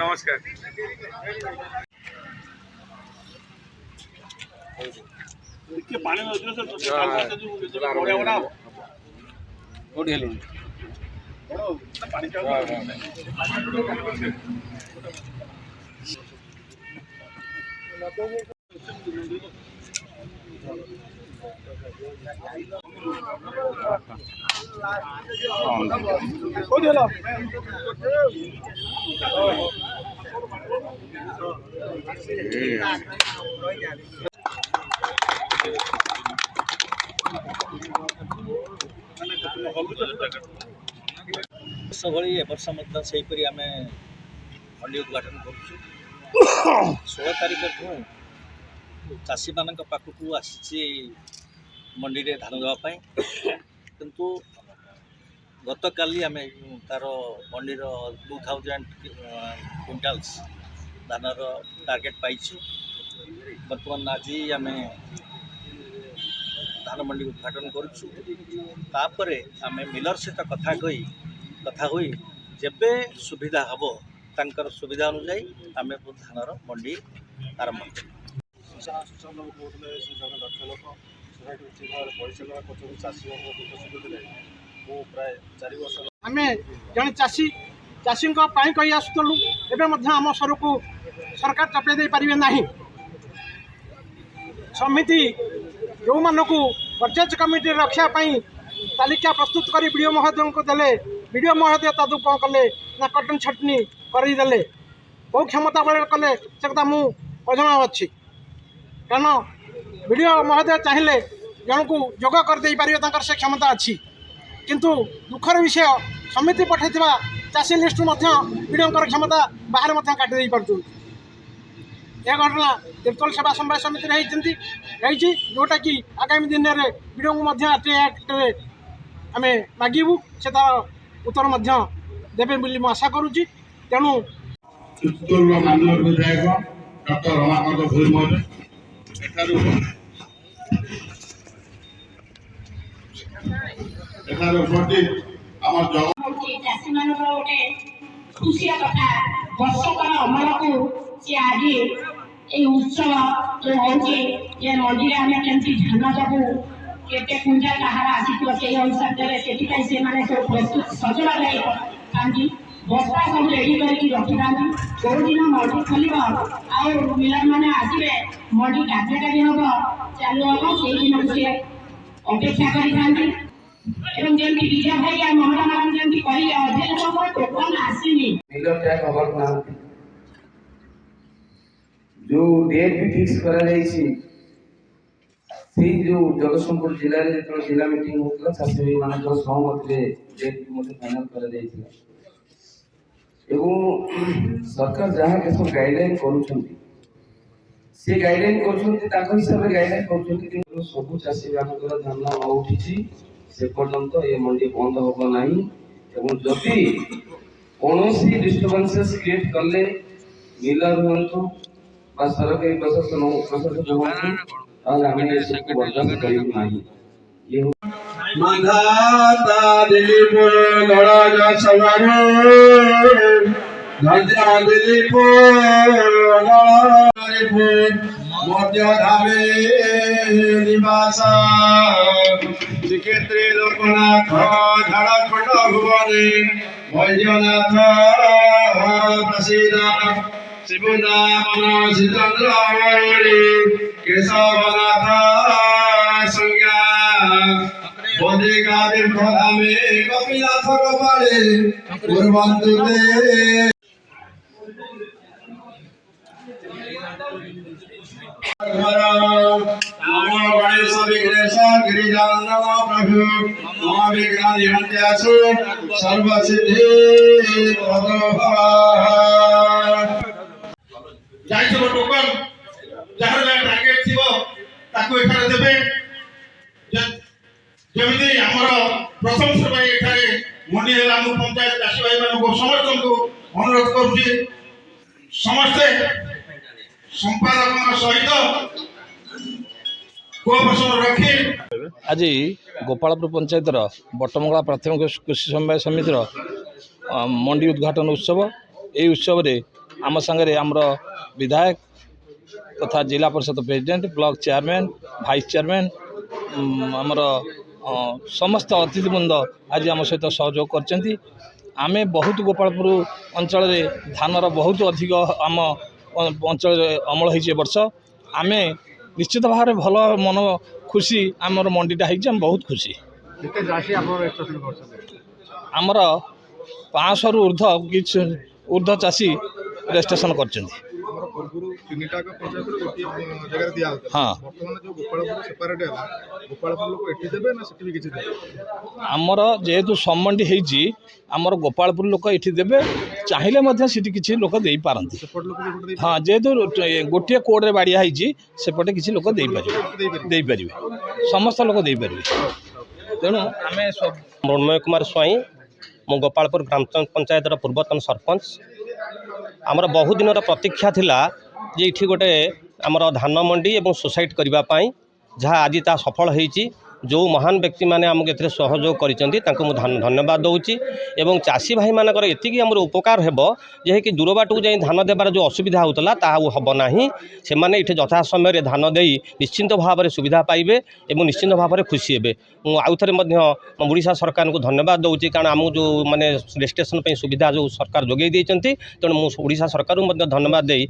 नमस्कार भली ए वर्ष से आम मंडी उद्घाटन कर 16 तारिख चाषी मान पाखक आसी मंडी में धान देवाई किंतु गत काली आम तार मंडी 2000 क्विंटाल्स धानर टार्गेट पाइछु। बर्तमान आज आम धान मंडी उद्घाटन करुपर आम मिलर सहित कथा हुई जेबे सुविधा हम तांकर सुविधा अनुजाई आम धानर मंडी आरंभ आम जन चाषी चाषी कही आसुलु एवं आम स्वर को सरकार चपे दे पारे ना। समिति जो मानक बजेट कमिटी रक्षापी तालिका प्रस्तुत कर विडीओ महोदय को देले विडीओ महोदय तादू कौन कले ना कटन छटनी करदे कौ क्षमता बल कले से कथा मुझना अच्छी कारण विडीओ महोदय चाहिए जन को जोग करदे पारे से क्षमता अच्छी किंतु दुखर विषय समिति पठाई चाषी लिस्ट विडीओ क्षमता बाहर काटिदे पार्टी यह घटना तिर्तोल सेवा समवाय समिति होती जोटा कि आगामी दिन में विडीओ को आम मागू से तार उत्तर देवे आशा करुच्ची। तेणु माननीय विधायक डॉक्टर रमाकांत भोई महोदय चाषी मान गोटे खुशी कथा वर्षकर अमल को सी आज ये उत्सव जो होची ये मंडी आम केमती धान देवु केते कुंजा कहार आसी से अनुसार देवे से सब प्रस्तुत सजवा जाए बस्ता सब रेडी करके रखी था कौ दिन मंडी खोल मिलर मैंने आसवे मंडी कार्यकारी हम चालू हम से दिन से अपेक्षा करी जमी विजय भाई और ममता मैडम जमी कहे अधे लोक टोकन आसनी मिलर टैग हबर ना जो डेट भी फिक्स करा जो जगतसिंहपुर जिले में जो जिला मीटिंग होता चाषी भाई मान सहमत डेट भी फाइनल कर सरकार जहाँ के सब गाइडलाइन से गाइडलाइन कर हिसाब से गाइडलाइन कर सब चाषी मान धान उठी से पर्यंत ये मंडी बंद हम ना जदि कौन डिस्टर्बेंसेस क्रिएट कले मिलर हूँ सरकारी प्रशासन श्रीक्षेत्रे लोकनाथ झाड़खंड भुवने वैद्यनाथ प्रसिद्ध शिवनामन श्रीचंद्रमणि केशवनाथ संज्ञा बोधिकातीर्थधामे कपिनाथ गोपाले कुर्वन्तु ते गणेश विघ्नेश गिरिजानंद प्रभु मम विघ्नाधिहन्त्यासु सर्वसिद्धि टोकन जार टार्गेट थी देवे जमी आमर प्रथम थर मंडी है पंचायत चाषी भाई मान समस्त को अनुरोध करुचे समस्ते संपादक सहित आज गोपालपुर पंचायतर बटमंगला प्राथमिक कृषि समवाय समितिर मंडी उद्घाटन उत्सव। ये उत्सव रे आम सागर आमर विधायक तथा जिला परिषद president block chairman vice chairman आमर समस्त अतिथिवृंद आज आम सहित सहयोग करछंती। आमे बहुत गोपालपुर अंचल धानर बहुत अधिक आम अंचल अमल होइछे वर्ष आमे निश्चित भाव में भल मन खुशी आमर मंडीटा होइछे हम बहुत खुशी। आमर 500 रु ऊर्ध्व चाषी रजिस्ट्रेशन करछंती। हाँ आमर जेहेतु समंडी होइछि आमर गोपालपुर लोक एठी देबे चाहिए सिटी किसी लोक दे पारंती। हाँ जेहेतु गोटे कोड रे बाड़िया होइछि सेपटे किसी लोक दे पारिबे समस्त लोक दे पारिबे तेणु आमे सब मृण्मय कुमार स्वाई मो गोपालपुर ग्राम पंचायत पूर्वतन सरपंच आमर बहुत दिन प्रतीक्षा थिला जे इठी गोटे आमर धान मंडी एवं सोसाइटी करबा पई जहाँ आज ता सफल होइछि। जो महान व्यक्ति माने आमके एथिरे सहयोग करिसेंती तांको मु धन्यवाद दउछि एवं चाषी भाई मानकर एतिकी हमर उपकार हेबो जे कि दूर बाटू जाई धान देबार जो असुविधा होतला ता हबो नाही। से माने इठे यथा समय रे धान देई निश्चिंत भाव में सुविधा पाइबे एवं निश्चिंत भाव में खुशी हेबे। मु आउ थरे मध्य ओडिशा सरकार को धन्यवाद दउछि कारण आमु जो माने रजिस्ट्रेशन पई सुविधा जो सरकार जोगै दैचंती तेणु मु ओडिशा सरकार को मध्य धन्यवाद देई।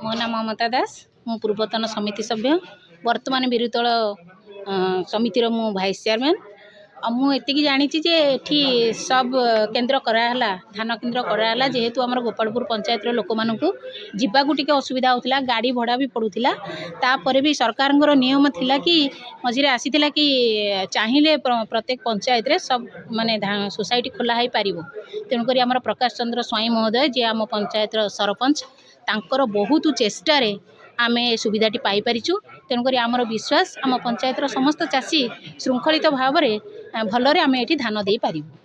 मो नाम ममता दास मु पूर्वतन समिति सभ्य वर्तमान बिरुतल समितिर मु भाइस चेयरमैन मुझे जानी जे एठी सब केन्द्र कराला धान केन्द्र कराला जेहेतु आमर गोपालपुर पंचायत लोक मानू जीवाकू टिके असुविधा होता गाड़ी भड़ा भी पड़ूला तापर भी सरकार नियम थिला कि मझे आसीला कि चाहिए प्रत्येक पंचायत रे सब माने सोसाइटी खोला हो पार तेणुक आमर प्रकाश चंद्र स्वाई महोदय जी आम पंचायत सरपंच तांकर बहुत चेष्टा आमे सुविधाटी पाई परिचु तेणुक आमर विश्वास आम पंचायत समस्त चाषी श्रृंखलित भाव में भलरे आमे एठी धान दे पारिबु।